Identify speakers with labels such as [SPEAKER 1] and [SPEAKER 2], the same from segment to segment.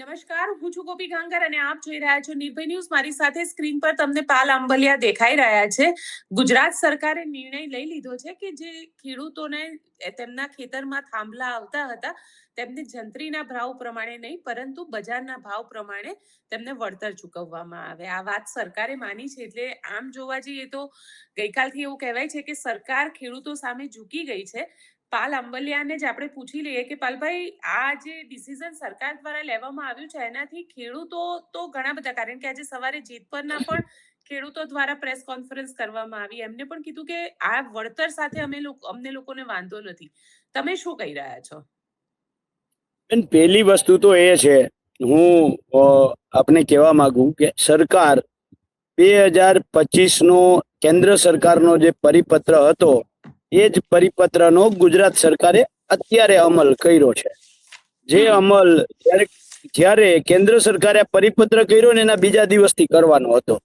[SPEAKER 1] નમસ્કાર, હું છું ગોપી ગાંગર અને આપ જોઈ રહ્યા છો નિર્ભય ન્યૂઝ. મારી સાથે સ્ક્રીન પર તમને પાલ આંબલિયા દેખાઈ રહ્યા છે. ગુજરાત સરકારે નિર્ણય લઈ લીધો છે કે જે ખેડૂતોને તેમના ખેતરમાં થાંભલા આવતા હતા તેમને જંત્રીના ભાવ પ્રમાણે નહીં પરંતુ બજારના ભાવ પ્રમાણે તેમને વળતર ચૂકવવામાં આવે. આ વાત સરકારે માની છે. એટલે આમ જોવા જઈએ તો ગઈકાલથી એવું કહેવાય છે કે સરકાર ખેડૂતો સામે ઝૂકી ગઈ છે. પાલ આંબલિયાને જ આપણે પૂછી લઈએ કે પાલભાઈ, આ જે ડિસિઝન સરકાર દ્વારા લેવામાં આવ્યું છે એનાથી ખેડૂતો તો ઘણા બધા, કારણ કે આજે સવારે જેતપરના પણ ખેડૂતો દ્વારા પ્રેસ કોન્ફરન્સ કરવામાં આવી, એમને પણ કીધું કે આ વળતર સાથે અમને લોકોને વાંધો નથી. તમે શું કહી રહ્યા છો?
[SPEAKER 2] પહેલી વસ્તુ તો એ છે, હું આપને કહેવા માંગુ કે સરકાર 2025 નો કેન્દ્ર સરકારનો જે પરિપત્ર હતો એ જ પરિપત્રનો ગુજરાત સરકારે અત્યારે અમલ કર્યો છે. જે અમલ જ્યારે કેન્દ્ર સરકારે પરિપત્ર કર્યો ને એના બીજા દિવસથી કરવાનો હતો.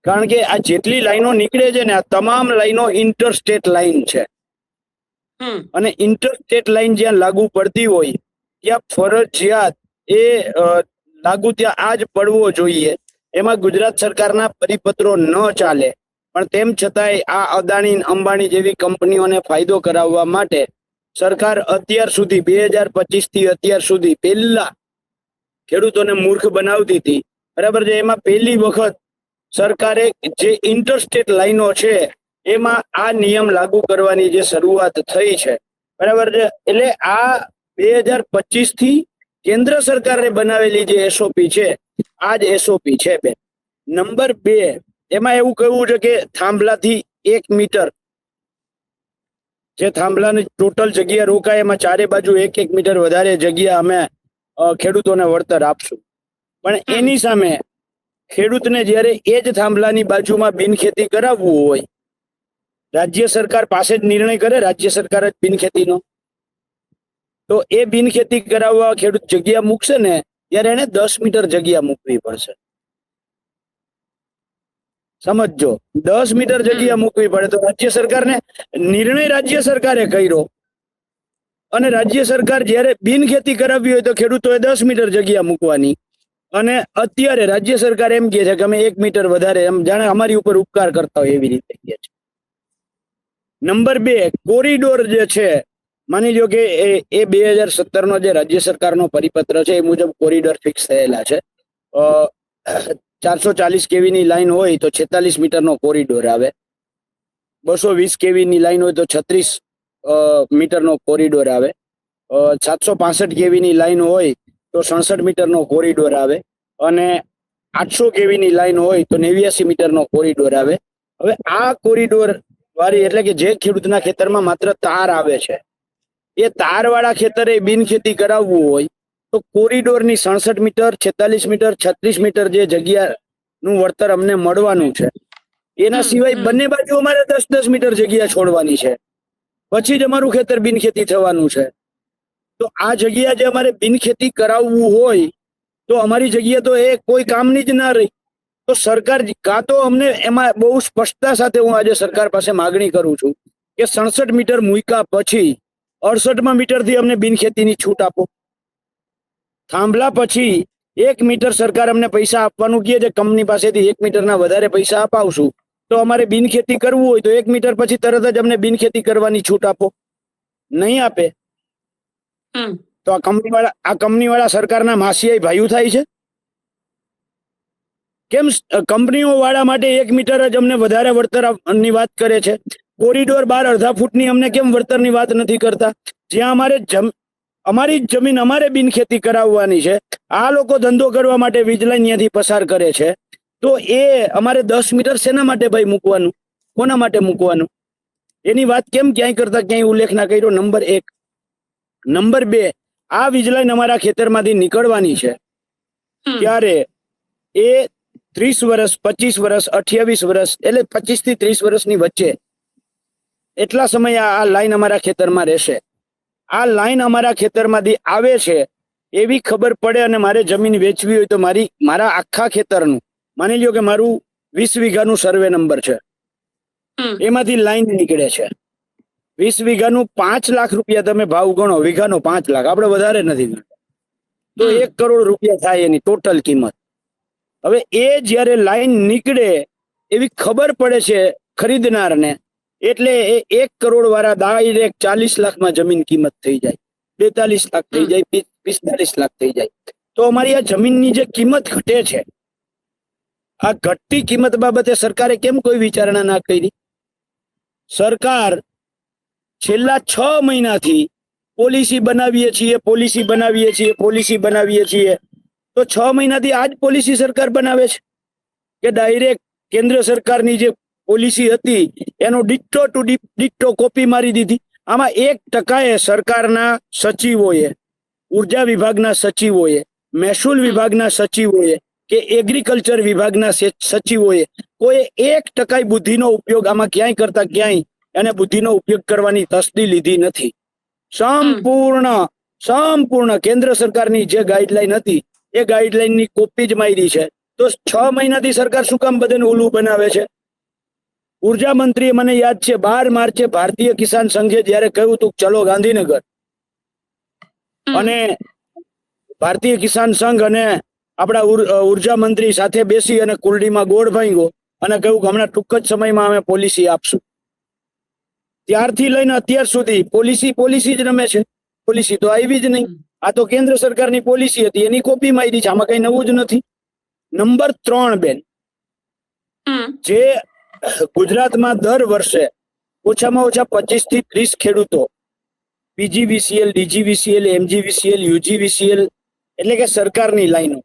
[SPEAKER 2] કારણ કે આ જેટલી લાઈનો નીકળે છે ને આ તમામ લાઈનો ઇન્ટરસ્ટેટ લાઈન છે અને ઇન્ટરસ્ટેટ લાઈન જ્યાં લાગુ પડતી હોય ત્યાં ફરજિયાત એ લાગુ ત્યાં આ જ પડવો જોઈએ. એમાં ગુજરાત સરકારના પરિપત્રો ન ચાલે, પણ તેમ છતાંય આ અદાણી અંબાણી જેવી કંપનીઓને ફાયદો કરાવવા માટે સરકાર અત્યાર સુધી 2025 થી અત્યાર સુધી પહેલા ખેડૂતોને મૂર્ખ બનાવતી હતી, બરાબર છે. એમાં પહેલી વખત સરકારે જે ઇન્ટરસ્ટેટ લાઈનો છે એમાં આ નિયમ લાગુ કરવાની જે શરૂઆત થઈ છે, બરાબર છે. એટલે આ 2025 થી કેન્દ્ર સરકારે બનાવેલી જે એસઓપી છે આ જ એસઓપી છે બેન. નંબર 2, એમાં એવું કહેવું છે કે થાંભલાથી 1 મીટર જે થાંભલાની ટોટલ જગ્યા રોકાય એમાં ચારે બાજુ 1 મીટર વધારે જગ્યા અમે ખેડૂતોને વળતર આપશું. પણ એની સામે ખેડૂતને જ્યારે એ જ થાંભલાની બાજુમાં બિનખેતી કરાવવું હોય, રાજ્ય સરકાર પાસે જ નિર્ણય કરે, રાજ્ય સરકાર જ બિનખેતીનો, તો એ બિનખેતી કરાવવા ખેડૂત જગ્યા મૂકશે ને ત્યારે એને 10 મીટર જગ્યા મૂકવી પડશે. સમજો, 10 મીટર જગ્યા મૂકવી પડે. તો રાજ્ય સરકારને નિર્ણય રાજ્ય સરકારે કર્યો અને રાજ્ય સરકાર જ્યારે બિનખેતી કરાવવી હોય તો ખેડૂતોએ 10 મીટર જગ્યા મૂકવાની, અને અત્યારે રાજ્ય સરકાર એમ કહે છે કે અમે 1 મીટર વધારે, એમ જાણે અમારી ઉપર ઉપકાર કરતા હોય એવી રીતે કહે છે. નંબર 2, કોરિડોર જે છે, માની લો કે એ 2017 નો જે રાજ્ય સરકારનો પરિપત્ર છે એ મુજબ કોરિડોર ફિક્સ થયેલા છે. 440 કેવીની લાઈન હોય તો 46 મીટરનો કોરિડોર આવે, 220 કેવીની લાઈન હોય તો 36 મીટરનો કોરિડોર આવે, 765 કેવીની લાઈન હોય તો 67 મીટરનો કોરિડોર આવે, અને 800 કેવીની લાઈન હોય તો 89 મીટરનો કોરિડોર આવે. હવે આ કોરિડોર વાળી એટલે કે જે ખેડૂતના ખેતરમાં માત્ર તાર આવે છે, એ તારવાળા ખેતરે બિનખેતી કરાવવું હોય તો કોરિડોરની 67 મીટર, 46 મીટર, 36 મીટર જે જગ્યાનું વળતર અમને મળવાનું છે, એના સિવાય બંને બાજુ અમારે 10-10 મીટર જગ્યા છોડવાની છે, પછી જ અમારું ખેતર બિનખેતી થવાનું છે. તો આ જગ્યા જે અમારે બિનખેતી કરાવવું હોય તો અમારી જગ્યા તો એ કોઈ કામની જ ના રહી. તો સરકાર કાં તો અમને એમાં બહુ સ્પષ્ટતા સાથે હું આજે સરકાર પાસે માગણી કરું છું કે 67 મીટર મૂક્યા પછી 68મા મીટરથી અમને બિનખેતીની છૂટ આપો. થાંભલા પછી 1 મીટર સરકાર અમને પૈસા આપવાનું કહે છે, કંપની પાસેથી 1 મીટરના વધારે પૈસા અપાવશું તો અમારે બિનખેતી કરવું હોય તો 1 મીટર પછી તરત જ અમને બિનખેતી કરવાની છૂટ આપો. નહીં આપે તો આ કંપનીવાળા સરકારના માસિયાઈ ભાઈઓ થાય છે. કેમ કંપનીઓ વાળા માટે 1 મીટર જ અમને વધારે વળતરની વાત કરે છે? કોરિડોર 12 અડધા ફૂટની અમને કેમ વળતરની વાત નથી કરતા? જ્યાં અમારી જમીન અમારે બિનખેતી કરાવવાની છે, આ લોકો ધંધો કરવા માટે વીજ લાઈન ત્યાંથી પસાર કરે છે, તો એ અમારે 10 મીટર શેના માટે ભાઈ મૂકવાનું? કોના માટે મૂકવાનું? એની વાત કેમ ક્યાંય કરતા ક્યાંય ઉલ્લેખ ના કર્યો? નંબર 1. નંબર 2, આ વીજ લાઈન અમારા ખેતરમાંથી નીકળવાની છે ત્યારે એ 30 વર્ષ, 25 વર્ષ, 28 વર્ષ, એટલે 25 થી 30 વર્ષની વચ્ચે એટલા સમય આ લાઈન અમારા ખેતરમાં રહેશે. આ લાઈન અમારા ખેતરમાંથી આવે છે એવી ખબર પડે અને મારે જમીન વેચવી હોય તો મારા આખા ખેતરનું, માની લ્યો કે મારું 20 વીઘાનું સર્વે નંબર છે, એમાંથી લાઈન નીકળે છે. 20 વીઘાનું 5 લાખ રૂપિયા તમે ભાવ ગણો, વીઘાનો 5 લાખ, આપણે વધારે નથી ગણતા. તો 1 કરોડ રૂપિયા થાય એની ટોટલ કિંમત. હવે એ જ્યારે લાઈન નીકળે એવી ખબર પડે છે ખરીદનારને, એટલે એ 1 કરોડ વાળા ડાયરેક્ટ 40 લાખમાં જમીન કિંમત થઈ જાય, 42 લાખ થઈ જાય, 45 લાખ થઈ જાય. તો અમારી આ જમીનની જે કિંમત ઘટે છે, આ ઘટતી કિંમત બાબતે સરકારે કેમ કોઈ વિચારણા ના કરી? સરકાર છેલ્લા 6 મહિનાથી પોલિસી બનાવીએ છીએ, તો 6 મહિનાથી આ જ પોલિસી સરકાર બનાવે છે કે ડાયરેક્ટ કેન્દ્ર સરકારની જે પોલિસી હતી એનો ડિટ્ટો ટુ ડિટ્ટો કોપી મારી દીધી. આમાં 1% સરકારના સચિવોએ, ઉર્જા વિભાગના સચિવોએ, મહેસૂલ વિભાગના સચિવોએ કે એગ્રીકલ્ચર વિભાગના સચિવોએ કોઈ 1% બુદ્ધિનો ઉપયોગ આમાં ક્યાંય કરતા ક્યાંય એને બુદ્ધિનો ઉપયોગ કરવાની તસ્દી લીધી નથી. સંપૂર્ણ કેન્દ્ર સરકારની જે ગાઈડલાઈન હતી એ ગાઈડલાઈનની કોપી જ મારી છે. તો 6 મહિનાથી સરકાર શું કામ બધાને ઓલું બનાવે છે? ઉર્જા મંત્રીએ, મને યાદ છે 12 માર્ચે ભારતીય કિસાન સંઘે જયારે કહ્યું હતું ચલો ગાંધીનગર, અને ભારતીય કિસાન સંઘ અને આપણા ઉર્જા મંત્રી સાથે બેસી અને કુલડીમાં ગોળ ભાંગ્યો અને કહ્યું કે હમણાં ટૂંક જ સમયમાં અમે પોલિસી આપશું. ત્યારથી લઈને અત્યાર સુધી પોલિસી જ રમે છે. પોલિસી તો આવી જ નહીં. આ તો કેન્દ્ર સરકારની પોલિસી હતી, એની કોપી મારી છે, આમાં કઈ નવું જ નથી. નંબર 3, બેન, જે ગુજરાતમાં દર વર્ષે ઓછામાં ઓછા 25 થી 30 ખેડૂતો પીજીવીસીએલ, ડીજીવીસીએલ, એમજીવીસીએલ, યુજીવીસીએલ એટલે કે સરકારની લાઈનો,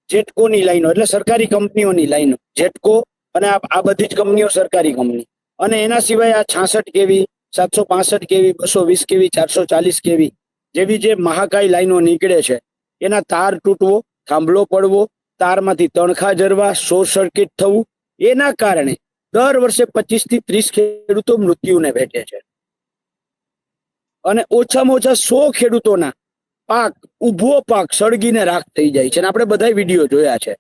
[SPEAKER 2] જેટકોની લાઈનો એટલે સરકારી કંપનીઓની લાઈનો, જેટકો અને આ બધી જ કંપનીઓ સરકારી કંપની, અને એના સિવાય આ 66 કેવી, 765 કેવી, 220 કેવી, 440 કેવી જેવી જે મહાકાય લાઈનો નીકળે છે, એના તાર તૂટવો, થાંભલો પડવો, તારમાંથી તણખા જરવા, શોર્ટ સર્કિટ થવું, એના કારણે દર વર્ષે 25 થી 30 ખેડૂતો મૃત્યુને ભેટે છે. અને ઓછામાં ઓછા 100 ખેડૂતોના ઊભો પાક સળગીને રાખ થઈ જાય છે. અને આપણે બધા વિડીયો જોયા છે.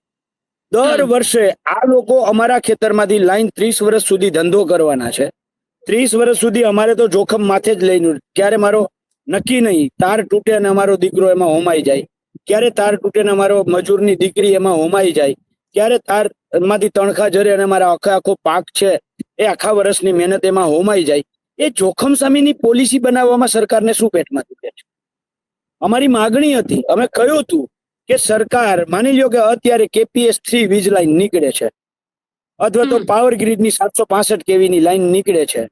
[SPEAKER 2] દર વર્ષે આ લોકો અમારા ખેતરમાંથી લાઈન 30 વર્ષ સુધી ધંધો કરવાના છે. 30 વર્ષ સુધી અમારે તો જોખમ માથે જ લઈને, ક્યારે મારો નક્કી નહીં, તાર તૂટે અને અમારો દીકરો એમાં હોમાઈ જાય, ક્યારે તાર તૂટે ને અમારો મજૂરની દીકરી એમાં હોમાઈ જાય, ક્યારે તાર માંથી તણખા જરે અને અમારા આખો પાક છે એ આખા વર્ષની મહેનત એમાં હોમાઈ જાય. એ જોખમ સામેની પોલિસી બનાવવામાં સરકારને શું પેટમાં દુખે છે? અમારી માગણી હતી, અમે કહ્યું હતું કે સરકાર, માની લ્યો કે અત્યારે KPS3 વીજ લાઈન નીકળે છે, અથવા તો પાવર ગ્રીડની 765 કેવીની લાઈન નીકળે છે,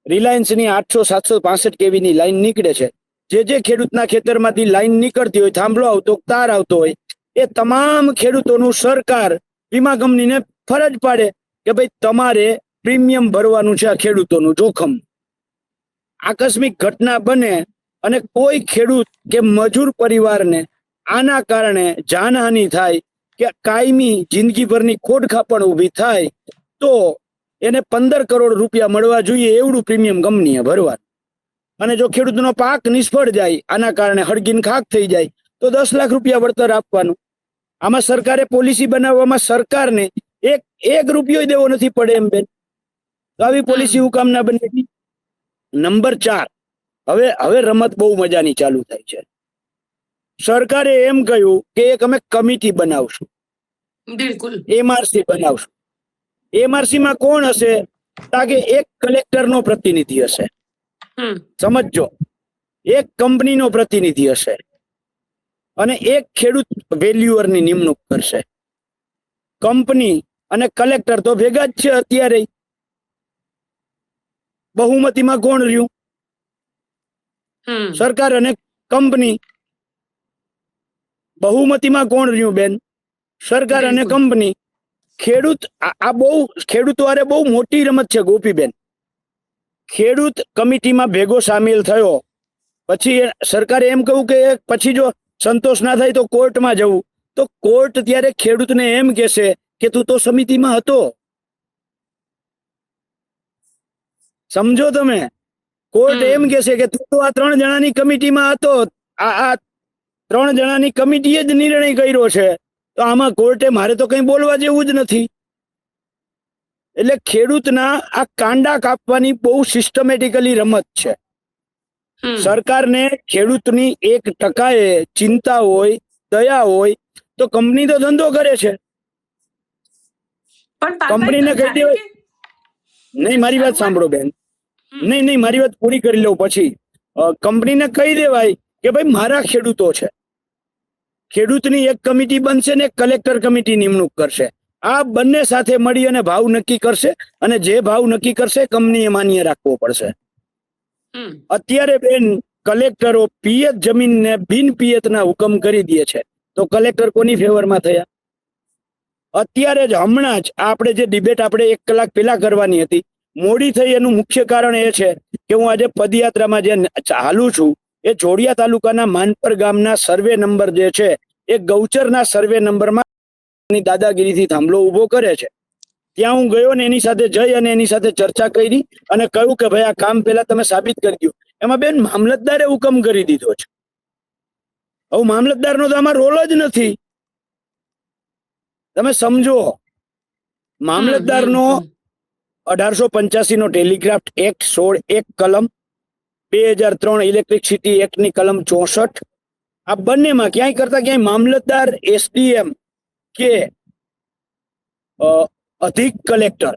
[SPEAKER 2] રિલાયન્સની 800-765 કેવીની લાઈન નીકળે છે. જે ખેડૂતના ખેતરમાંથી લાઈન નીકળતી હોય, થાંભલો આવતો, તાર આવતો હોય, એ તમામ ખેડૂતોનું સરકાર વીમા કંપનીને ફરજ પાડે કે ભાઈ તમારે પ્રીમિયમ ભરવાનું છે. આ ખેડૂતોનું જોખમ, આકસ્મિક ઘટના બને અને કોઈ ખેડૂત કે મજૂર પરિવારને આના કારણે જાનહાનિ થાય કે કાયમી જિંદગીભરની ખોડ ખાપણ ઊભી થાય, તો એને 15 કરોડ રૂપિયા મળવા જોઈએ એવડું પ્રીમિયમ કંપનીએ ભરવાનું. અને જો ખેડૂતનો પાક નિષ્ફળ જાય, આના કારણે હળગીને ખાક થઈ જાય, તો 10 લાખ રૂપિયા વળતર આપવાનું. આમાં સરકારે પોલિસી બનાવવામાં સરકારને એક રૂપિયો દેવો નથી પડે એમ, બેન. તો આવી પોલિસી હું કામ ના બને? નંબર 4, હવે રમત બહુ મજાની ચાલુ થાય છે. સરકારે એમ કહ્યું કે એક અમે કમિટી બનાવશું,
[SPEAKER 1] બિલકુલ
[SPEAKER 2] MRC બનાવશું. MRC માં કોણ હશે? તાકે એક કલેક્ટરનો પ્રતિનિધિ હશે, સમજો, એક કંપનીનો પ્રતિનિધિ હશે, અને એક ખેડૂત વેલ્યુઅરની નિમણૂક કરશે. કંપની અને કલેક્ટર તો ભેગા જ છે અત્યારે. બહુમતીમાં કોણ રહ્યું? સરકાર અને કંપની. બહુમતીમાં કોણ રહ્યું, બેન? સરકાર અને કંપની. ખેડૂતો અરે બહુ મોટી રમત છે ગોપીબેન. ખેડૂત કમિટીમાં ભેગો સામેલ થયો પછી સરકારે એમ કહ્યું કે પછી જો સંતોષ ના થાય તો કોર્ટમાં જવું. તો કોર્ટ ત્યારે ખેડૂતને એમ કહેશે કે તું તો સમિતિમાં હતો. સમજો તમે? કોર્ટ એમ કહેશે કે તું તો આ 3 જણાની કમિટીમાં હતો, આ 3 જણાની કમિટીએ જ નિર્ણય કર્યો છે, તો આમાં કોર્ટે મારે તો કંઈ બોલવા જેવું જ નથી. એટલે ખેડૂતના આ કાંડા કાપવાની બહુ સિસ્ટમેટિકલી રમત છે. સરકારને ખેડૂતની 1% ચિંતા હોય દયા હોય તો કંપની તો ધંધો કરે છે.
[SPEAKER 1] પણ
[SPEAKER 2] કંપનીને કહી
[SPEAKER 1] કારણ
[SPEAKER 2] દેવાય.
[SPEAKER 1] કે
[SPEAKER 2] નહીં, મારી વાત સાંભળો બેન. નહીં, મારી વાત પૂરી કરી લઉં પછી. કંપનીને કહી દેવાય કે ભાઈ મારા ખેડૂતો છે, ખેડૂતની એક કમિટી બનશે ને એક કલેક્ટર કમિટી નિમણૂક કરશે. આ બંને સાથે મળી અને ભાવ નક્કી કરશે, અને જે ભાવ નક્કી કરશે કંપનીએ માન્ય રાખવો પડશે. અત્યારે બેન કલેક્ટરો પિયત જમીનને બિન પિયતના હુકમ કરી દે છે, તો કલેક્ટર કોની ફેવરમાં થયા? અત્યારે જ હમણાં જ આપણે જે ડિબેટ આપણે 1 કલાક પહેલા કરવાની હતી, મોડી થઈ. એનું મુખ્ય કારણ એ છે કે હું આજે પદયાત્રામાં જે હાલું છું એ જોડિયા તાલુકાના માનપર ગામના સર્વે નંબર જે છે એ ગૌચરના સર્વે નંબરમાં દાદાગીરીથી થાંભલો ઊભો કરે છે. ત્યાં હું ગયો ને એની સાથે જઈ અને એની સાથે ચર્ચા કરી અને કહ્યું કે ભાઈ આ કામ પહેલા તમે સાબિત કરી દો. એમાં બેન મામલતદારે હુકમ કરી દીધો છે. હવે મામલતદારનો તો આમાં રોલ જ નથી. તમે સમજો, મામલતદારનો 1885 નો ટેલિગ્રાફ એક્ટ 16(1) કલમ, 2003 ઇલેક્ટ્રિસિટી એક્ટની કલમ 64, આ બંનેમાં ક્યાંય કરતા ક્યાંય મામલતદાર, એસડીએમ કે અધિક કલેક્ટર,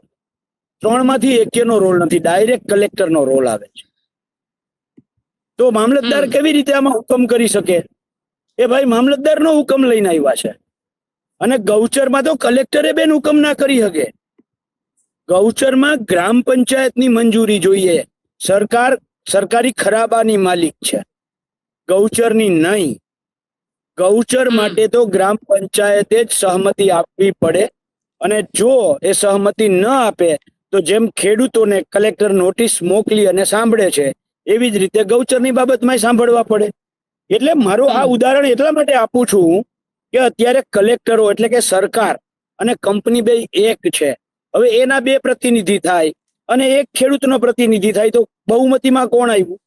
[SPEAKER 2] 3માંથી એકેયનો રોલ નથી. ડાયરેક્ટ કલેક્ટરનો રોલ આવે છે. તો મામલતદાર કેવી રીતે આમાં હુકમ કરી શકે? એ ભાઈ મામલતદારનો હુકમ લઈને આવ્યા છે. અને ગૌચરમાં તો કલેક્ટરે બેન હુકમ ના કરી શકે. ગૌચરમાં ગ્રામ પંચાયતની મંજૂરી જોઈએ. સરકારી ખરાબાની માલિક છે, ગૌચરની નહીં. ગૌચર માટે તો ગ્રામ પંચાયતે જ સહમતિ આપવી પડે, અને જો એ સહમતિ ન આપે તો જેમ ખેડૂતોને કલેક્ટર નોટિસ મોકલી અને સાંભળે છે, એવી જ રીતે ગૌચરની બાબતમાં સાંભળવા પડે. એટલે મારું આ ઉદાહરણ એટલા માટે આપું છું કે અત્યારે કલેક્ટરો એટલે કે સરકાર અને કંપની બે એક છે. હવે એના 2 પ્રતિનિધિ થાય અને એક ખેડૂતનો પ્રતિનિધિ થાય, તો બહુમતીમાં કોણ આવ્યું?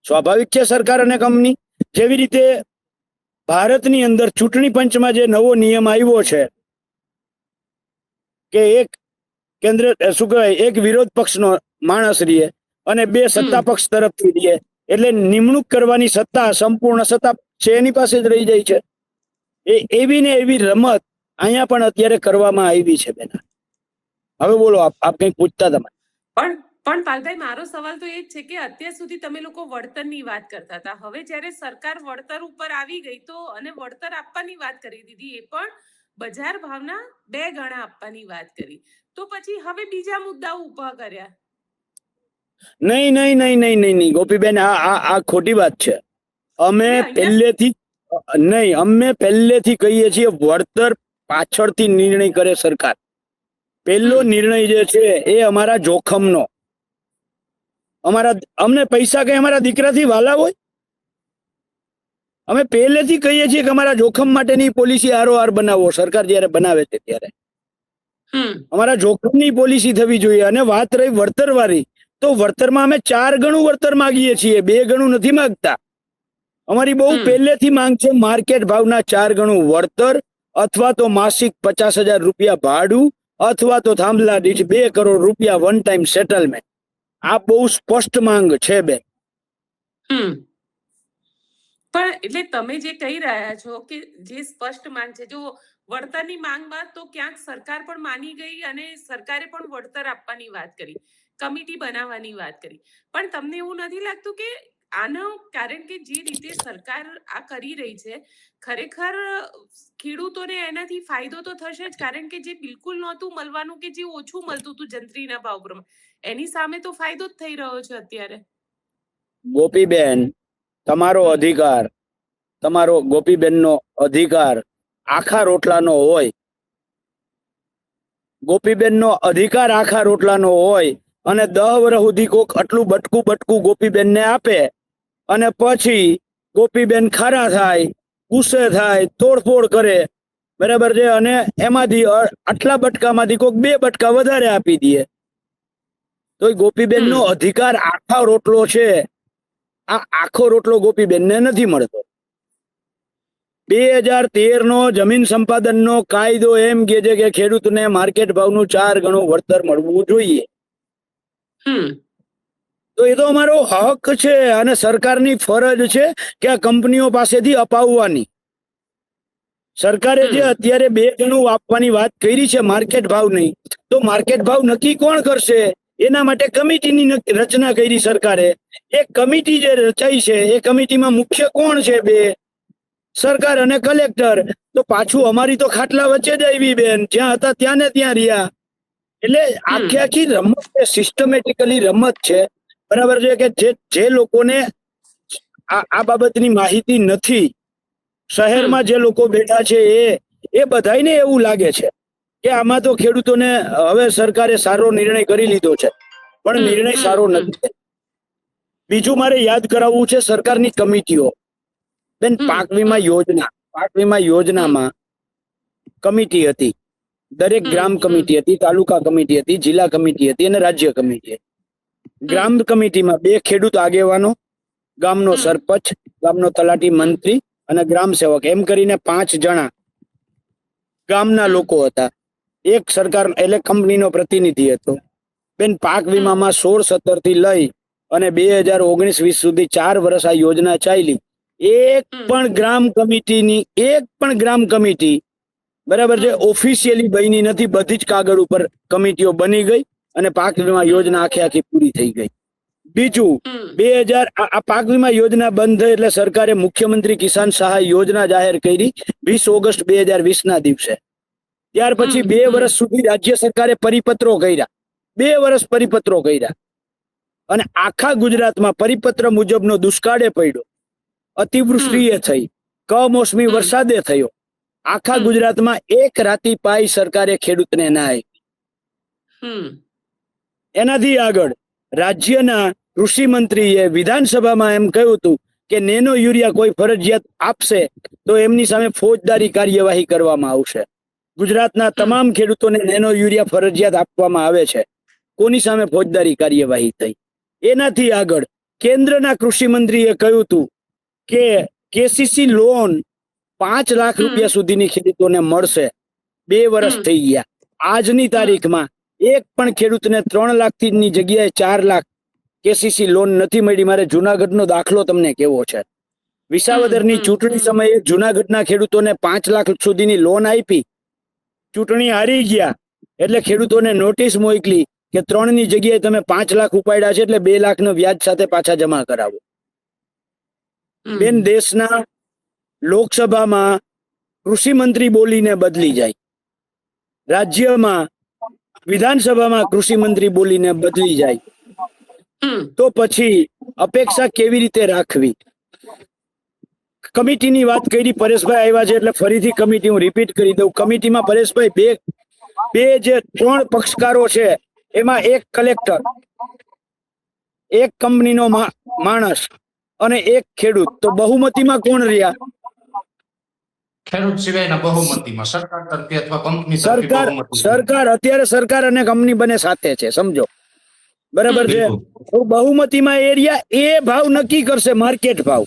[SPEAKER 2] સ્વાભાવિક છે સરકાર અને કંપની. જેવી રીતે ભારતની અંદર ચૂંટણી પંચમાં જે નવો નિયમ આવ્યો છે કે એક કેન્દ્ર શું કહેવાય, એક વિરોધ પક્ષનો માણસ રહીએ અને 2 સત્તા પક્ષ તરફથી રહીએ, એટલે નિમણૂક કરવાની સત્તા, સંપૂર્ણ સત્તા છે એની પાસે જ રહી જાય છે. એવી ને એવી રમત અહીંયા પણ અત્યારે કરવામાં આવી છે બેન. હવે બોલો, આપ કંઈક પૂછતા તમે.
[SPEAKER 1] પણ પાલભાઈ, મારો સવાલ તો એ જ છે કે અત્યાર સુધી તમે લોકો વળતરની વાત કરતા હતા. હવે જ્યારે સરકાર વળતર ઉપર આવી ગઈ તો અને વળતર આપવાની વાત કરી દીધી, એ પણ બજાર ભાવના 2 ગણા આપવાની વાત કરી, તો પછી હવે બીજા મુદ્દાઓ ઊભા કર્યા.
[SPEAKER 2] નહીં ગોપીબેન, આ ખોટી વાત છે. અમે પહેલેથી કહીએ છીએ વળતર પાછળથી નિર્ણય કરે સરકાર. પહેલો નિર્ણય જે છે એ અમારા જોખમનો. અમને પૈસા કઈ અમારા દીકરાથી વાલા હોય? અમે પહેલેથી કહીએ છીએ કે અમારા જોખમ માટેની પોલિસી આરઓઆર બનાવો. સરકાર જયારે બનાવે છે ત્યારે અમારા જોખમની પોલિસી થવી જોઈએ. અને વાત રહી વળતર વાળી, તો વળતરમાં અમે 4 ગણું વળતર માંગીએ છીએ, 2 ગણું નથી માંગતા. અમારી બહુ પહેલેથી માંગ છે માર્કેટ ભાવના 4 ગણું વળતર, અથવા તો માસિક 50,000 રૂપિયા ભાડું, અથવા તો થાંભલા દીઠ 2 કરોડ રૂપિયા વન ટાઈમ સેટલમેન્ટ. આ બહુ સ્પષ્ટ માંગ છે બેન.
[SPEAKER 1] પણ એટલે તમે જે કહી રહ્યા છો કે જે સ્પષ્ટ માંગ છે, જો વળતરની માંગમાં તો ક્યાંક સરકાર પણ માની ગઈ અને સરકારે પણ વળતર આપવાની વાત કરી, કમિટી બનાવવાની વાત કરી. પણ તમને એવું નથી લાગતું કે આનો કારણ કે જે રીતે સરકાર આ કરી રહી છે, ખરેખર ખેડૂતોને એનાથી ફાયદો તો થશે જ, કારણ કે જે બિલકુલ નહોતું મળવાનું કે જે ઓછું મળતું હતું જંત્રીના ભાવ પ્રમાણે, એની સામે તો ફાયદો જ થઈ રહ્યો છે અત્યારે.
[SPEAKER 2] ગોપીબેન, તમારો અધિકાર, તમારો ગોપીબેનનો અધિકાર આખા રોટલાનો હોય. ગોપીબેનનો અધિકાર આખા રોટલાનો હોય અને 10 વર્ષ સુધી કોક આટલું બટકું ગોપીબેનને આપે અને પછી ગોપીબેન ખારા થાય, ગુસ્સે થાય, તોડફોડ કરે, બરાબર છે, અને એમાંથી આટલા બટકામાંથી કોક 2 બટકા વધારે આપી દે, તો ગોપીબેનનો અધિકાર આખા રોટલો છે. આ આખો રોટલો ગોપીબેનને નથી મળતો. 2013 નો જમીન સંપાદનનો કાયદો એમ કહે છે કે ખેડૂતને માર્કેટ ભાવનું 4 ગણું વળતર મળવું જોઈએ. તો એ તો અમારો હક છે અને સરકારની ફરજ છે કે આ કંપનીઓ પાસેથી અપાવવાની. સરકારે જે અત્યારે 2 ગણું આપવાની વાત કરી છે માર્કેટ ભાવ નહીં, તો માર્કેટ ભાવ નક્કી કોણ કરશે? એના માટે કમિટીની રચના કરી સરકારે. એ કમિટી જે રચાઈ છે એ કમિટીમાં મુખ્ય કોણ છે? 2, સરકાર અને કલેક્ટર. તો પાછું અમારી તો ખાટલા વચ્ચે જ આવી બેન, જ્યાં હતા ત્યાં ને ત્યાં રહ્યા. એટલે આખી રમત સિસ્ટમેટિકલી રમત છે, બરાબર છે, કે જે લોકોને આ બાબતની માહિતી નથી, શહેરમાં જે લોકો બેઠા છે એ બધાને એવું લાગે છે કે આમાં તો ખેડૂતોને હવે સરકારે સારો નિર્ણય કરી લીધો છે, પણ નિર્ણય સારો નથી. બીજું મારે યાદ કરાવવું છે સરકારની કમિટીઓ. બેન, પાક વીમા યોજનામાં કમિટી હતી. દરેક ગ્રામ કમિટી હતી, તાલુકા કમિટી હતી, જિલ્લા કમિટી હતી અને રાજ્ય કમિટી હતી. ગ્રામ કમિટીમાં 2 ખેડૂત આગેવાનો, ગામનો સરપંચ, ગામનો તલાટી મંત્રી અને ગ્રામ સેવક, એમ કરીને 5 જણા ગામના લોકો હતા. એક સરકાર એટલે કંપનીનો પ્રતિનિધિ હતો. બેન, પાક વીમામાં 16-17 થી લઈ અને 2019-20 સુધી 4 વર્ષ આ યોજના ચાલી. એક પણ ગ્રામ કમિટી બરાબર છે ઓફિશિયલી બની નથી. બધી જ કાગળ ઉપર કમિટીઓ બની ગઈ અને પાક વીમા યોજના આખી પૂરી થઈ ગઈ. બીજું, 2000 આ પાક વીમા યોજના બંધ થઈ એટલે સરકારે મુખ્યમંત્રી કિસાન સહાય યોજના જાહેર કરી 20 ઓગસ્ટ 2020 ના દિવસે. ત્યાર પછી 2 વર્ષ સુધી રાજ્ય સરકારે પરિપત્રો કર્યા. 2 વર્ષ પરિપત્રો કર્યા અને આખા ગુજરાતમાં પરિપત્ર મુજબનો દુષ્કાળે પડ્યો, અતિવૃષ્ટિએ થઈ, કમોસમી વરસાદે થયો. આખા ગુજરાતમાં 1 રાતી પાઈ સરકારે ખેડૂતને ના આપી. એનાથી આગળ રાજ્યના કૃષિ મંત્રીએ વિધાનસભામાં એમ કહ્યું હતું કે નેનો યુરિયા કોઈ ફરજિયાત આપશે તો એમની સામે ફોજદારી કાર્યવાહી કરવામાં આવશે. ગુજરાતના તમામ ખેડૂતોને નેનો યુરિયા ફરજિયાત આપવામાં આવે છે. કોની સામે ફોજદારી કાર્યવાહી થઈ? એનાથી આગળ કેન્દ્રના કૃષિ મંત્રીએ કહ્યું હતું કે કેસીસી લોન 5 લાખ રૂપિયા સુધીની ખેડૂતોને મળશે. 2 વર્ષ થઈ ગયા. આજની તારીખમાં એક પણ ખેડૂતને 3 લાખની જગ્યાએ 4 લાખ કેસીસી લોન નથી મળી. મારે જુનાગઢનો દાખલો તમને કેવો છે. વિસાવદરની ચૂંટણી સમયે જુનાગઢના ખેડૂતોને 5 લાખ સુધીની લોન આપી. ચૂંટણી હારી ગયા એટલે ખેડૂતોને નોટિસ મોકલી કે 3 ની જગ્યાએ તમે 5 લાખ ઉપાડ્યા છે એટલે 2 લાખનો વ્યાજ સાથે પાછા જમા કરાવો. બેન, દેશના લોકસભામાં કૃષિ મંત્રી બોલીને બદલી જાય, રાજ્યમાં વિધાનસભામાં કૃષિ મંત્રી બોલીને બદલી જાય, તો પછી અપેક્ષા કેવી રીતે રાખવી? કમિટીની વાત કરી, પરેશભાઈ આવ્યા છે એટલે ફરીથી કમિટી હું રિપીટ કરી દઉં. કમિટીમાં પરેશભાઈ બે જે 3 પક્ષકારો છે એમાં 1 કલેક્ટર, 1 કંપનીનો માણસ અને 1 ખેડૂત. તો બહુમતીમાં કોણ રહ્યા?
[SPEAKER 3] ખેડૂત સિવાયના બહુમતીમાં સરકાર તરફી અથવા કંપની તરફી બહુમતી.
[SPEAKER 2] સરકાર અત્યારે સરકાર અને કંપની બને સાથે છે, સમજો, બરાબર છે. તો બહુમતીમાં એરિયા એ ભાવ નક્કી કરશે, માર્કેટ ભાવ,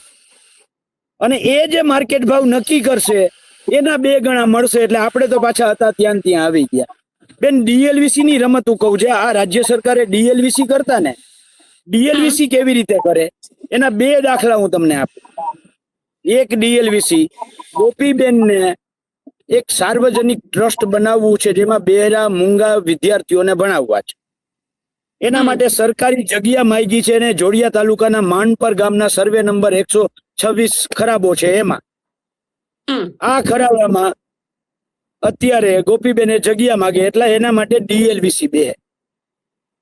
[SPEAKER 2] અને એ જે માર્કેટ ભાવ નક્કી કરશે એના 2 ગણા મળશે. એટલે આપણે તો પાછા હતા ત્યાં આવી ગયા. બેન, ડીએલવીસી ની રમત હું કહું છે. આ રાજ્ય સરકારે ડીએલવીસી કરતા ને, ડીએલવીસી કેવી રીતે કરે એના 2 દાખલા હું તમને આપું. એક ડીએલવીસી ગોપીબેનને એક સાર્વજનિક ટ્રસ્ટ બનાવવું છે જેમાં બહેરા મૂંગા વિદ્યાર્થીઓને ભણાવવા છે. એના માટે સરકારી જગ્યા માંગી છે અને જોડિયા તાલુકાના માનપર ગામના સર્વે નંબર 126 ખરાબો છે. એમાં આ ખરાબામાં અત્યારે ગોપીબેને જગ્યા માંગે એટલે એના માટે ડીએલવીસી 2.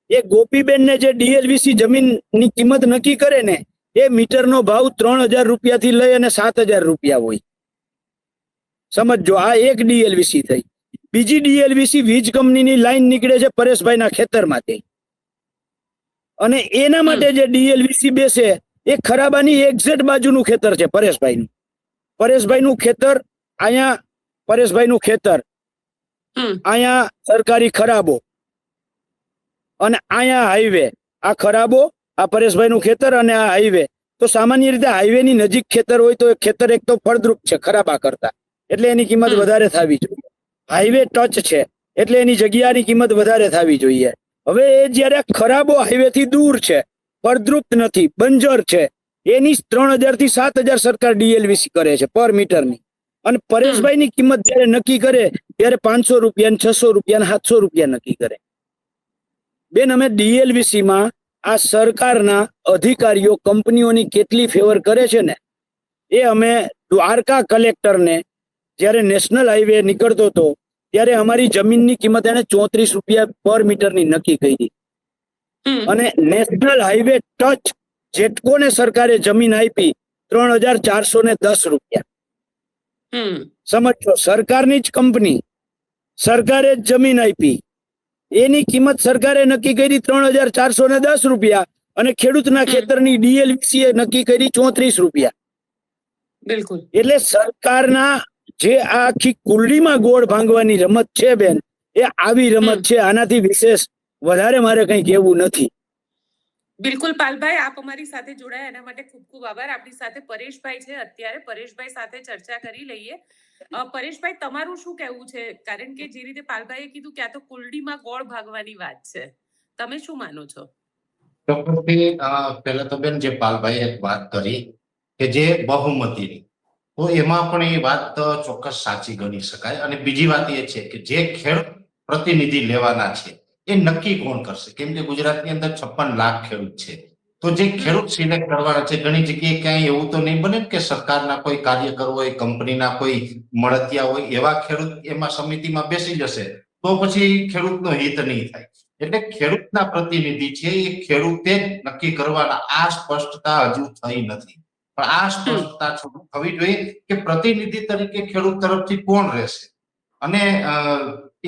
[SPEAKER 2] એ ગોપીબેનને જે ડીએલવીસી જમીનની કિંમત નક્કી કરે ને એ મીટરનો ભાવ 3000 રૂપિયાથી લઈ અને 7000 રૂપિયા હોય. સમજો, આ એક ડીએલવીસી થઈ. બીજી ડીએલવીસી વીજ કંપનીની લાઈન નીકળે છે પરેશભાઈના ખેતરમાંથી, અને એના માટે જે ડીએલવીસી બેસે એ ખરાબાની એક્ઝેક્ટ બાજુનું ખેતર છે પરેશભાઈનું. પરેશભાઈનું ખેતર અહીંયા, પરેશભાઈનું ખેતર અહીંયા સરકારી ખરાબો, અને અહીંયા હાઈવે. આ ખરાબો, આ પરેશભાઈનું ખેતર અને આ હાઈવે. તો સામાન્ય રીતે હાઈવે ની નજીક ખેતર હોય તો એ ખેતર એક તો ફળદ્રુપ છે ખરાબા કરતા, એટલે એની કિંમત વધારે થવી જોઈએ. હાઈવે ટચ છે એટલે એની જગ્યાની કિંમત વધારે થવી જોઈએ. હવે એ જયારે ખરાબો હાઈવે થી દૂર છે, ફળદ્રુપ નથી, બંજર છે, એની 3000 થી 7000 સરકાર ડીએલવીસી કરે છે પર મીટરની, અને પરેશભાઈની કિંમત જયારે નક્કી કરે ત્યારે 500 રૂપિયા ને 600 રૂપિયા ને 700 રૂપિયા નક્કી કરે. બેન, અમે DLVC માં આ સરકારના અધિકારીઓ કંપનીઓની કેટલી ફેવર કરે છે ને, એ અમે દ્વારકા કલેક્ટરને જ્યારે નેશનલ હાઈવે નીકળતો હતો ત્યારે અમારી જમીનની કિંમત એને 34 રૂપિયા પર મીટરની નક્કી કરી. અને નેશનલ હાઈવે ટચ જેટકોને સરકારે જમીન આપી 3410 રૂપિયા. સમજો, સરકારની જ કંપની, સરકારે જ જમીન આપી, એની કિંમત સરકારે નક્કી કરી 3410 રૂપિયા અને ખેડૂતના ખેતરની DLVC એ નક્કી કરી 34 રૂપિયા.
[SPEAKER 1] બિલકુલ.
[SPEAKER 2] એટલે સરકારના જે આ આખી કુંડળીમાં ગોળ ભાંગવાની રમત છે બેન, એ આવી રમત છે. આનાથી વિશેષ વધારે મારે કંઈ કહેવું નથી.
[SPEAKER 1] બિલકુલ પાલભાઈ, આપ અમારી સાથે જોડાયા એના માટે ખૂબ ખૂબ આભાર. આપણી સાથે પરેશભાઈ છે અત્યારે, પરેશભાઈ સાથે ચર્ચા કરી લઈએ. પરેશભાઈ, તમારું શું કહેવું છે? કારણ કે જે રીતે પાલભાઈએ કીધું કે આ તો કુંડળીમાં ગોળ ભાગવાની વાત છે, તમે શું માનો છો?
[SPEAKER 3] ચોક્કસથી પહેલા તો બેન જે પાલભાઈએ એક વાત કરી કે જે બહુમતીની, તો એમાં પણ એ વાત ચોક્કસ સાચી ગણી શકાય. અને બીજી વાત એ છે કે જે ખેડૂત પ્રતિનિધિ લેવાના છે એ નક્કી કોણ કરશે? કેમ કે ગુજરાતની અંદર 56 લાખ ખેડૂત છે. તો જે ખેડૂત સિલેક્ટ કરવાના છે, ઘણી જગ્યાએ ક્યાંય એવું તો નહીં બને કે સરકારના કોઈ કાર્યકર હોય, કંપનીના કોઈ મળતિયા હોય, એવા ખેડૂત એમાં સમિતિમાં બેસી જશે તો પછી ખેડૂતનો હિત નહીં થાય. એટલે ખેડૂતના પ્રતિનિધિ છે એ ખેડૂતે જ નક્કી કરવાના. આ સ્પષ્ટતા હજુ થઈ નથી, પણ આ સ્પષ્ટતા થવી જોઈએ કે પ્રતિનિધિ તરીકે ખેડૂત તરફથી કોણ રહેશે. અને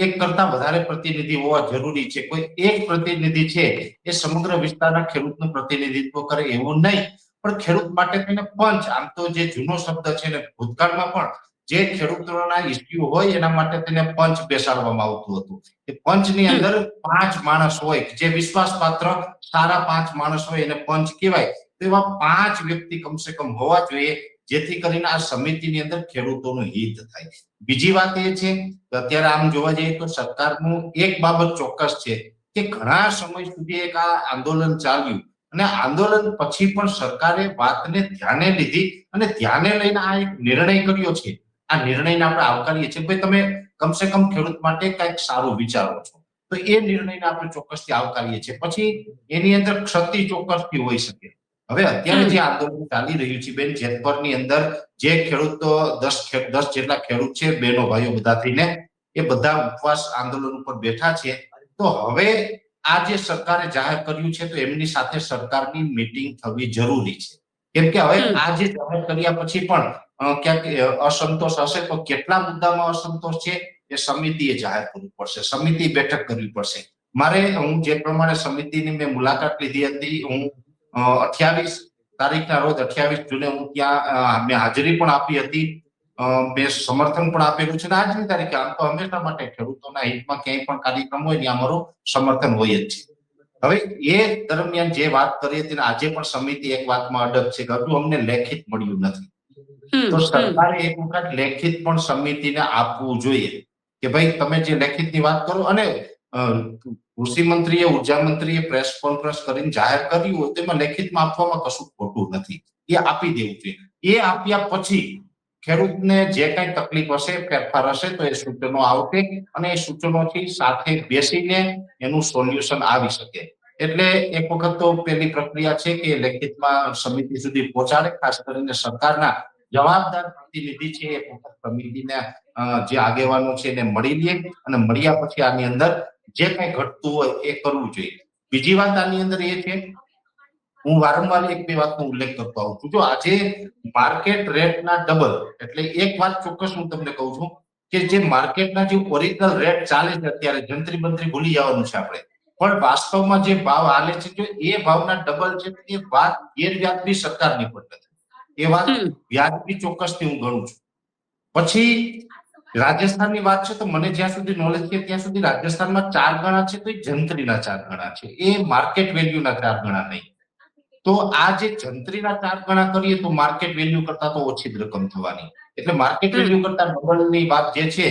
[SPEAKER 3] એક કરતા વધારે પ્રતિનિધિ હોવા જરૂરી છે. કોઈ એક પ્રતિનિધિ છે એ સમગ્ર વિસ્તારના ખેડૂતનું પ્રતિનિધિત્વ કરે એવું નહીં, પણ ખેડૂત માટે થઈને પંચ, આમ તો જે જૂનો શબ્દ છે ને ભૂતકાળમાં પણ જે ખેડૂતોના ઇસ્યુ હોય એના માટે તેને પંચ બેસાડવામાં આવતું હતું. એ પંચની અંદર 5 માણસ હોય, જે વિશ્વાસપાત્ર સારા 5 માણસ હોય એને પંચ કહેવાય. તો એવા 5 વ્યક્તિ કમસે કમ હોવા જોઈએ, જેથી કરીને આ સમિતિની અંદર ખેડૂતોનું હિત થાય. બીજી વાત એ છે કે અત્યારે આમ જોવા જઈએ તો સરકારનું એક બાબત ચોક્કસ છે કે ઘણા સમય સુધી એક આ આંદોલન ચાલ્યું અને આંદોલન પછી પણ સરકારે વાતને ધ્યાને લીધી અને ધ્યાને લઈને આ એક નિર્ણય કર્યો છે. આ નિર્ણયને આપણે આવકારીએ છીએ. ભાઈ, તમે કમસે કમ ખેડૂત માટે કંઈક સારું વિચારો છો, તો એ નિર્ણયને આપણે ચોક્કસથી આવકારીએ છીએ. પછી એની અંદર ક્ષતિ ચોક્કસથી હોઈ શકે. હવે અત્યારે જે આંદોલન ચાલી રહ્યું છે બેન, જેતપરની અંદર જે ખેડૂતો 10 જેટલા ખેડૂત છે, બહેનો ભાઈઓ બધા થઈને, એ બધા ઉપવાસ આંદોલન ઉપર બેઠા છે. તો હવે આ જે સરકારે જાહેર કર્યું છે તો એમની સાથે સરકારની મીટિંગ થવી જરૂરી છે. કેમ કે હવે આ જે જાહેર કર્યા પછી પણ ક્યાંક અસંતોષ હશે, તો કેટલા મુદ્દામાં અસંતોષ છે એ સમિતિએ જાહેર કરવું પડશે, સમિતિ બેઠક કરવી પડશે. હું જે પ્રમાણે સમિતિની મેં મુલાકાત લીધી હતી, હું 28 તારીખના રોજ 28 જૂને હું ત્યાં મેં હાજરી પણ આપી હતી, મેં સમર્થન પણ આપેલું છે. આજની તારીખે આમ તો હંમેશા માટે ખેડૂતોના હિતમાં ક્યાંય પણ કાર્યક્રમ હોય ત્યાં અમારું સમર્થન હોય જ છે. હવે એ દરમિયાન જે વાત કરી હતી, આજે પણ સમિતિ એક વાતમાં અડગ છે કે હજુ અમને લેખિત મળ્યું નથી. તો સરકારે એક વખત લેખિત પણ સમિતિને આપવું જોઈએ કે ભાઈ તમે જે લેખિતની વાત કરો. અને કૃષિ મંત્રીએ, ઉર્જા મંત્રીએ પ્રેસ કોન્ફરન્સ કરીને જાહેર કર્યું હોય તેમાં લેખિતમાં આપવામાં કશું ખોટું નથી, એ આપી દેવું જોઈએ. એ આપ્યા પછી ખેડૂતને જે કઈ તકલીફ હશે, ફેરફાર હશે, તો એ સૂચનો આવશે અને એ સૂચનોથી સાથે બેસીને એનું સોલ્યુશન આવી શકે. એટલે એક વખત તો પેલી પ્રક્રિયા છે કે લેખિતમાં સમિતિ સુધી પહોંચાડે, ખાસ કરીને સરકારના જવાબદાર પ્રતિનિધિ છે એ વખત સમિતિને જે આગેવાનો છે એને મળી લે અને મળ્યા પછી આની અંદર જે કઈ ઘટતું હોય એ કરવું જોઈએ. બીજી વાત આની અંદર એ છે, હું વારંવાર એક બે વાતનો ઉલ્લેખ કરતો આવું છું. જો આજે માર્કેટ રેટના ડબલ, એટલે એક વાત ચોક્કસ હું તમને કહું છું કે જે માર્કેટના જે ઓરિજિનલ રેટ ચાલે છે અત્યારે, જંત્રી બંત્રી ભૂલી જવાનું છે આપણે, પણ વાસ્તવમાં જે ભાવ હાલે છે જો એ ભાવના ડબલ છે, એ વાત ગેરવ્યાજબી સરકારની પણ નથી. એ વાત વ્યાજબી ચોક્કસથી હું ગણું છું. પછી રાજસ્થાનની વાત છે તો મને જ્યાં સુધી નોલેજ છે ત્યાં સુધી રાજસ્થાનમાં 4 ગણા છે તો એ જંત્રીના 4 ગણા છે, એ માર્કેટ વેલ્યુના 4 ગણા નહીં. તો આ જે જંત્રીના 4 ગણા કરીએ તો માર્કેટ વેલ્યુ કરતા તો ઓછી જ રકમ થવાની. એટલે માર્કેટ વેલ્યુ કરતા ડબલની વાત જે છે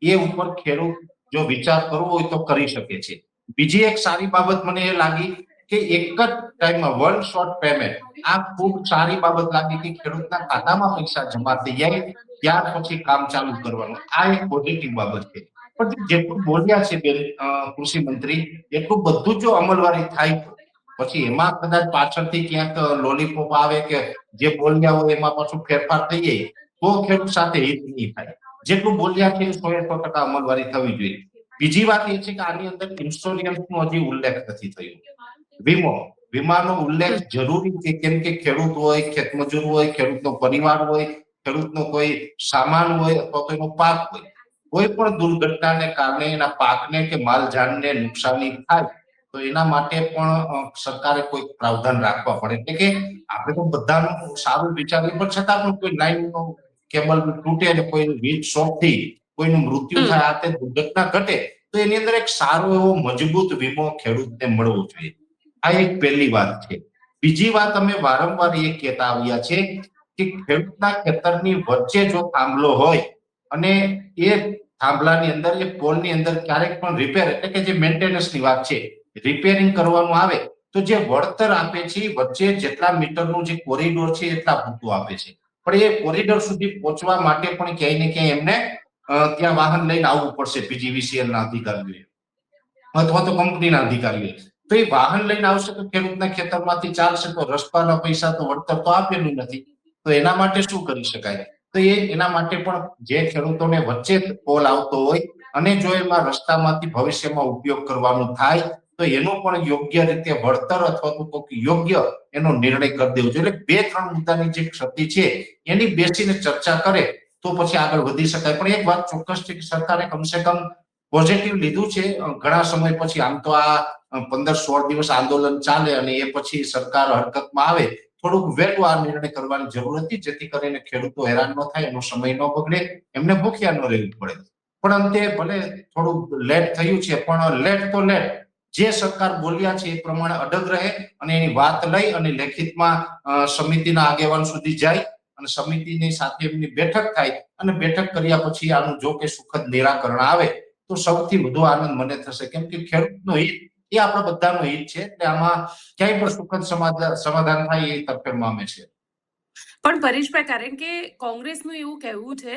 [SPEAKER 3] એ ઉપર ખેડૂત જો વિચાર કરવો હોય તો કરી શકે છે. બીજી એક સારી બાબત મને એ લાગી કે એક જ ટાઈમમાં વન શોટ પેમેન્ટ, આ ખૂબ સારી બાબત લાગી કે ખેડૂતના ખાતામાં પૈસા જમા થઈ જાય ત્યાર પછી કામ ચાલુ કરવાનું, આ એક પોઝિટિવ બાબત છે. પણ જેટલું બોલ્યા છે બેન કૃષિ મંત્રી, એટલું બધું જો અમલવારી થાય તો પછી એમાં કદાચ પાછળથી ક્યાંક લોલીપોપ આવે કે જે બોલ્યા હોય એમાં પાછું ફેરફાર થઈ જાય તો ખેડૂત સાથે હિત નહીં થાય. જેટલું બોલ્યા છે 100% અમલવારી થવી જોઈએ. બીજી વાત એ છે કે આની અંદર ઇન્સ્યોરન્સનો હજી ઉલ્લેખ નથી થયો. વીમાનો ઉલ્લેખ જરૂરી છે, કેમ કે ખેડૂત હોય, ખેતમજૂર હોય, ખેડૂતનો પરિવાર હોય, ખેડૂતનો કોઈ સામાન હોય અથવા તો એનો પાક હોય, કોઈ પણ દુર્ઘટનાને કારણે એના પાકને કે માલજાનને નુકસાની થાય તો એના માટે પણ સરકારે કોઈ પ્રાવધાન રાખવા પડે. એટલે કે આપણે તો બધાનું સારું વિચારીએ પણ છતાં પણ કોઈ લાઈનનો કેબલ તૂટે અને કોઈ વીજ શોકથી કોઈનું મૃત્યુ થાય, આ તે દુર્ઘટના ઘટે તો એની અંદર એક સારો એવો મજબૂત વીમો ખેડૂતને મળવો જોઈએ. આ એક પહેલી વાત છે. બીજી વાત અમે વારંવાર એ કહેતા આવ્યા છે કે ખેડૂતના ખેતરની વચ્ચે જો થાંભલો હોય અને એ થાંભલાની અંદર એ પોલની અંદર ક્યારેક પણ રિપેર એટલે કે જે મેન્ટેનન્સની વાત છે, રિપેરિંગ કરવાનું આવે તો જે વળતર આપે છે વચ્ચે જેટલા મીટરનું જે કોરિડોર છે એટલા પૂરતું આપે છે. પણ એ કોરિડોર સુધી પહોંચવા માટે પણ ક્યાંય ને ક્યાંય એમને ત્યાં વાહન લઈને આવવું પડશે PGVCL ના અધિકારીઓએ અથવા તો કંપનીના અધિકારીઓએ. તો એ વાહન લઈને આવશે તો ખેડૂતના ખેતરમાંથી ચાલશે તો રસ્તાના પૈસા તો વળતર તો આપેલું નથી. તો એના માટે શું કરી શકાય? તો એના માટે પણ જે ખેડૂતોને વચ્ચે પોલ આવતો હોય અને જો એમાં રસ્તામાંથી ભવિષ્યમાં ઉપયોગ કરવાનું થાય તો એનું પણ યોગ્ય રીતે વળતર અથવા તો યોગ્ય એનો નિર્ણય કરી દેવો જોઈએ. એટલે 2-3 મુદ્દાની જે ક્ષતિ છે એની બેસીને ચર્ચા કરે તો પછી આગળ વધી શકાય. પણ એક વાત ચોક્કસ છે કે સરકારે કમસે કમ પોઝિટિવ લીધું છે. ઘણા સમય પછી આમ તો આ 15-16 દિવસ આંદોલન ચાલે અને એ પછી સરકાર હરકતમાં આવે, થોડુંક વહેલું આ નિર્ણય કરવાની જરૂર હતી જેથી કરીને ખેડૂતો હેરાન ન થાય, એનો સમય ન બગડે, એમને ભૂખ્યા ન રહેવું પડે. પણ અંતે ભલે થોડું લેટ થયું છે પણ લેટ તો લેટ, જે સરકાર બોલ્યા છે એ પ્રમાણે અડગ રહે અને એની વાત લઈ અને લેખિતમાં સમિતિના આગેવાન સુધી જાય અને સમિતિની સાથે એમની બેઠક થાય અને બેઠક કર્યા પછી આનું જો કે સુખદ નિરાકરણ આવે તો સૌથી વધુ આનંદ મને થશે. કેમ કે ખેડૂતનો હિત એ આપણા બધાનો હિત છે. એટલે આમાં ક્યાંય પણ સુખદ સમાધાન થાય એ તરફેણમાં અમે છે.
[SPEAKER 1] પણ પરેશભાઈ, કારણ કે કોંગ્રેસનું એવું કહેવું છે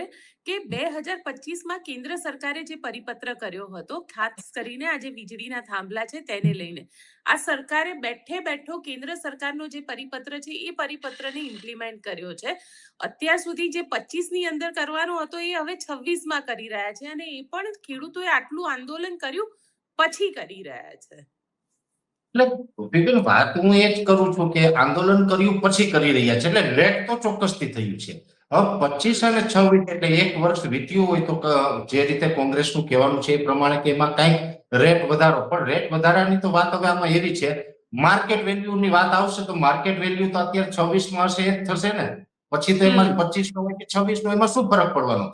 [SPEAKER 1] કે 2025માં કેન્દ્ર સરકારે જે પરિપત્ર કર્યો હતો, ખાસ કરીને આ જે વીજળીના થાંભલા છે તેને લઈને, આ સરકારે બેઠો કેન્દ્ર સરકારનો જે પરિપત્ર છે એ પરિપત્રને ઇમ્પ્લિમેન્ટ કર્યો છે. અત્યાર સુધી જે 25ની અંદર કરવાનો હતો એ હવે 26માં કરી રહ્યા છે અને એ પણ ખેડૂતોએ આટલું આંદોલન કર્યું પછી કરી રહ્યા છે.
[SPEAKER 3] એટલે વાત હું એ જ કરું છું કે આંદોલન કર્યું પછી કરી રહ્યા છે એટલે લેટ તો ચોક્કસથી થયું છે. હવે 25 અને 26 એટલે 1 વર્ષ વીત્યું હોય તો જે રીતે કોંગ્રેસનું કહેવાનું છે એ પ્રમાણે કે એમાં કઈક રેટ વધારો, પણ રેટ વધારાની તો વાત હવે આમાં એવી છે, માર્કેટ વેલ્યુની વાત આવશે તો માર્કેટ વેલ્યુ તો અત્યારે 26માં હશે એ જ થશે ને. પછી તો એમાં 25 નો હોય કે 26 નો એમાં શું ફરક પડવાનો?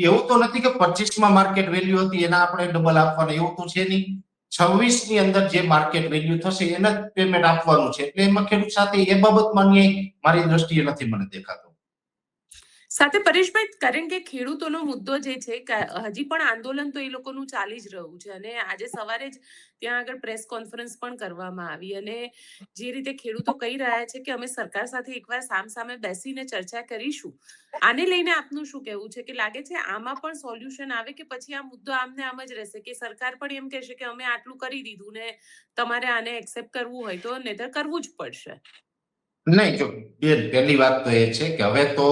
[SPEAKER 3] એવું તો નથી કે 25માં માર્કેટ વેલ્યુ હતી એના આપણે ડબલ આપવાનું, એવું તો છે નહીં. 26ની અંદર જે માર્કેટ વેલ્યુ થશે એને જ પેમેન્ટ આપવાનું છે. એટલે એમાં ખેડૂત સાથે એ બાબતમાં ન્યાય મારી દ્રષ્ટિએ નથી મને દેખાતો.
[SPEAKER 1] સાથે પરેશભાઈ, કારણ કે ખેડૂતોનો મુદ્દો જે છે હજી પણ આંદોલન તો એ લોકોનું ચાલી જ રહ્યું છે અને આજે સવારે જ ત્યાં આગળ પ્રેસ કોન્ફરન્સ પણ કરવામાં આવી અને જે રીતે ખેડૂતો કહી રહ્યા છે કે અમે સરકાર સાથે એકવાર સામસામે બેસીને ચર્ચા કરીશું, આને લઈને આપનું શું કહેવું છે? કે લાગે છે આમાં પણ સોલ્યુશન આવે કે પછી આ મુદ્દો આમને આમ જ રહેશે કે સરકાર પણ એમ કહેશે કે અમે આટલું કરી દીધું ને તમારે આને એક્સેપ્ટ કરવું હોય તો નહીંતર કરવું જ પડશે?
[SPEAKER 3] નહીં, જો પહેલી વાત તો એ છે કે હવે તો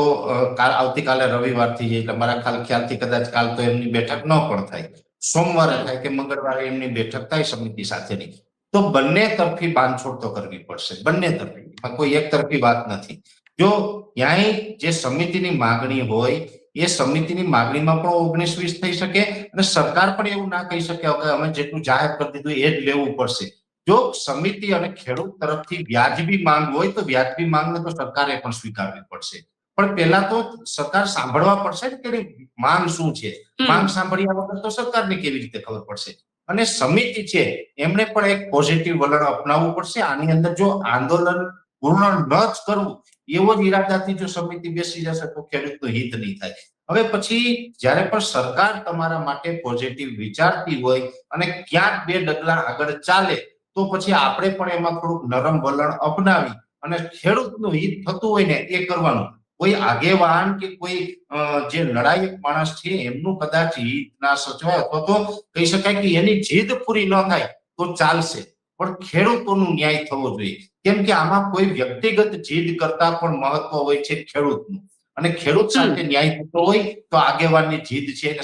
[SPEAKER 3] આવતીકાલે રવિવારથી એટલે મારા ખ્યાલથી કદાચ કાલ તો એમની બેઠક ન પણ થાય, સોમવારે થાય કે મંગળવારે એમની બેઠક થાય સમિતિ સાથેની, તો બંને તરફી બાંધછોડ તો કરવી પડશે. બંને તરફી, કોઈ એક તરફી વાત નથી. જો ક્યાંય જે સમિતિની માગણી હોય એ સમિતિની માગણીમાં પણ 19-20 થઈ શકે અને સરકાર પણ એવું ના કહી શકે કે અમે જેટલું જાહેર કરી દીધું એ જ લેવું પડશે. જો સમિતિ અને ખેડૂત તરફથી વ્યાજબી માંગ હોય તો વ્યાજબી માંગને તો સરકારે પણ સ્વીકારવી પડશે. પણ પહેલા તો સરકાર સાંભળવા પડશે કે તેની માંગ શું છે. માંગ સાંભળ્યા વગર તો સરકારને કેવી રીતે ખબર પડશે? અને સમિતિ છે એમણે પણ એક પોઝિટિવ વલણ અપનાવવું પડશે. આની અંદર જો આંદોલન પૂર્ણ ન જ કરવું એવો જ ઈરાદાથી જો સમિતિ બેસી જશે તો ખેડૂતનું હિત નહીં થાય. હવે પછી જ્યારે પણ સરકાર તમારા માટે પોઝિટિવ વિચારતી હોય અને ક્યાંક 2 ડગલા આગળ ચાલે તો પછી આપણે પણ એમાં થોડુંક નરમ વલણ અપનાવી અને ખેડૂતનું હિત થતું હોય ને એ કરવાનું. કોઈ આગેવાન કે કોઈ જે લડાયક માણસ છે એમનું કદાચ હિત ના સચવાય અથવા તો કહી શકાય કે એની જીદ પૂરી ન થાય તો ચાલશે, પણ ખેડૂતોનું ન્યાય થવો જોઈએ. કેમ કે આમાં કોઈ વ્યક્તિગત જીદ કરતા પણ મહત્વ હોય છે ખેડૂતનું, અને ખેડૂત સાથે ન્યાય થતો હોય તો આગેવાનની જીદ છે એને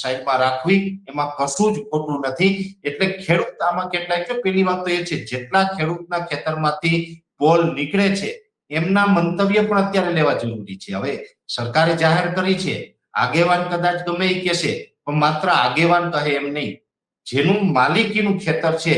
[SPEAKER 3] સાઈડમાં રાખવી એમાં કશું જ ખોટું નથી. એટલે ખેડૂત આમાં કેટલાય પેલી વાત તો એ છે, જેટલા ખેડૂતના ખેતરમાંથી પોલ નીકળે છે એમના મંતવ્ય પણ અત્યારે લેવા જરૂરી છે. હવે સરકારે જાહેર કરી છે, આગેવાન કદાચ ગમે એ કહેશે, પણ માત્ર આગેવાન કહે એમ નહીં, જેનું માલિકીનું ખેતર છે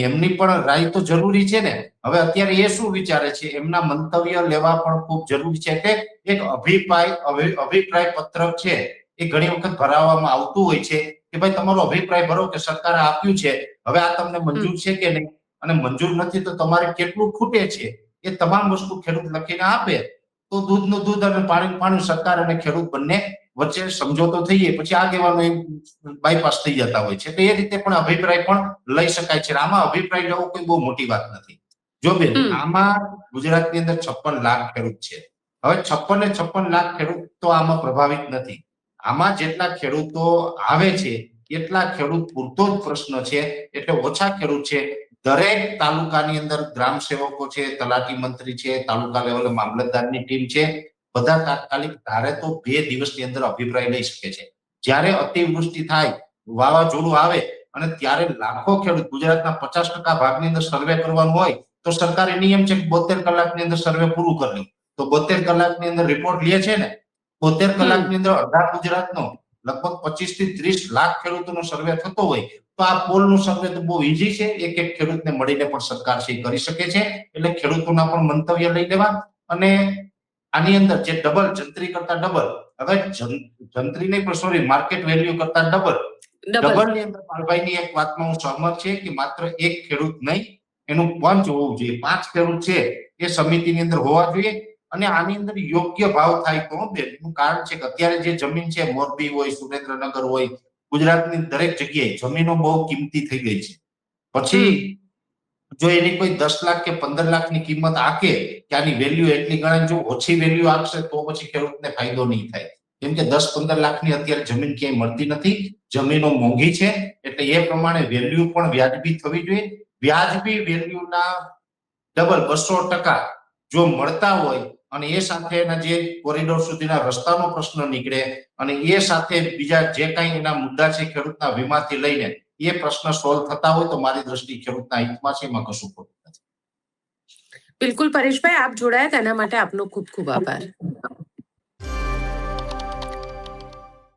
[SPEAKER 3] એમની પણ રાય તો જરૂરી છે ને. હવે અત્યારે એ શું વિચારે છે એમના મંતવ્ય લેવા પણ ખૂબ જરૂરી છે. એટલે એક અભિપ્રાય પત્રક છે એ ઘણી વખત ભરાવવામાં આવતું હોય છે કે ભાઈ તમારો અભિપ્રાય ભરો કે સરકારે આપ્યું છે, હવે આ તમને મંજૂર છે કે નહીં, અને મંજૂર નથી તો તમારે કેટલું ખૂટે છે એ તમામ વસ્તુ ખેડૂત લખીને આપે તો દૂધનું દૂધ અને પાણી પાણી, સરકાર અને ખેડૂત બંને વચ્ચે સમજોતો થઈએ પછી આગેવાનો બાયપાસ થઈ જતા હોય છે. તો એ રીતે પણ અભિપ્રાય પણ લઈ શકાય છે. આમાં અભિપ્રાય લેવો કોઈ બહુ મોટી વાત નથી. જો બેન, આમાં ગુજરાતની અંદર 56 લાખ ખેડૂત છે. હવે 56 લાખ ખેડૂત તો આમાં પ્રભાવિત નથી. આમાં જેટલા ખેડૂતો આવે છે એટલા ખેડૂત પૂરતો જ પ્રશ્ન છે, એટલે ઓછા ખેડૂત છે. દરેક તાલુકાની અંદર ગ્રામ સેવકો છે, તલાટી મંત્રી છે, તાલુકા લેવલે મામલતદારની ટીમ છે, બધા તાત્કાલિક ધારે તો 2 દિવસની અંદર અભિપ્રાય લઈ શકે છે. જ્યારે અતિવૃષ્ટિ થાય, વાવાઝોડું આવે અને ત્યારે લાખો ખેડૂત, ગુજરાતના 50% ભાગની અંદર સર્વે કરવાનું હોય તો સરકારી નિયમ છે કે 72 કલાકની અંદર સર્વે પૂરું કરી લે. તો 72 કલાકની અંદર રિપોર્ટ લે છે ને, 72 કલાકની અંદર અડધા ગુજરાતનો લગભગ 25 થી 30 લાખ ખેડૂતોનો સર્વે થતો હોય તો આ પોલનું સર્વે તો બહુ ઈઝી છે. એક એક ખેડૂતને મળીને પણ સરકાર છે કરી શકે છે. એટલે ખેડૂતોના પણ મંતવ્ય લઈ લેવા, અને આની અંદર જે ડબલ જંત્રી કરતા ડબલ, હવે જંત્રી નહીં પણ સોરી માર્કેટ વેલ્યુ કરતા ડબલ ની અંદર પાલભાઈની એક વાતમાં હું સહમત છે કે માત્ર એક ખેડૂત નહીં, એનું પંચ હોવું જોઈએ. 5 ખેડૂત છે એ સમિતિની અંદર હોવા જોઈએ, અને આની અંદર યોગ્ય ભાવ થાય તો એનું કારણ છે કે અત્યારે જે જમીન છે, મોરબી હોય, સુરેન્દ્રનગર હોય, ગુજરાતની દરેક જગ્યાએ જમીનો બહુ કિંમતી થઈ ગઈ છે. પછી જો એની કોઈ 10 લાખ કે 15 લાખની કિંમત આકે કે આની વેલ્યુ એટલી ગણાય, જો ઓછી વેલ્યુ આપશે તો પછી ખેડૂતને ફાયદો નહીં થાય. કેમ કે 10-15 લાખની અત્યારે જમીન ક્યાંય મળતી નથી, જમીનો મોંઘી છે. એટલે એ પ્રમાણે વેલ્યુ પણ વ્યાજબી થવી જોઈએ. વ્યાજબી વેલ્યુના ડબલ 200% જો મળતા હોય, અને એ સાથેના જે કોરિડોર સુધીના રસ્તાનો પ્રશ્ન નીકળે, અને એ સાથે બીજા જે કાંઈ એના મુદ્દા છે ખેડૂતના વીમાથી લઈને એ પ્રશ્ન સોલ્વ થતા હોય તો મારી દ્રષ્ટિ ખેડૂતના હિતમાં છે, એમાં કશું ખોટું નથી.
[SPEAKER 1] બિલકુલ પરેશભાઈ, આપ જોડાયા તેના માટે આપનો ખૂબ ખૂબ આભાર.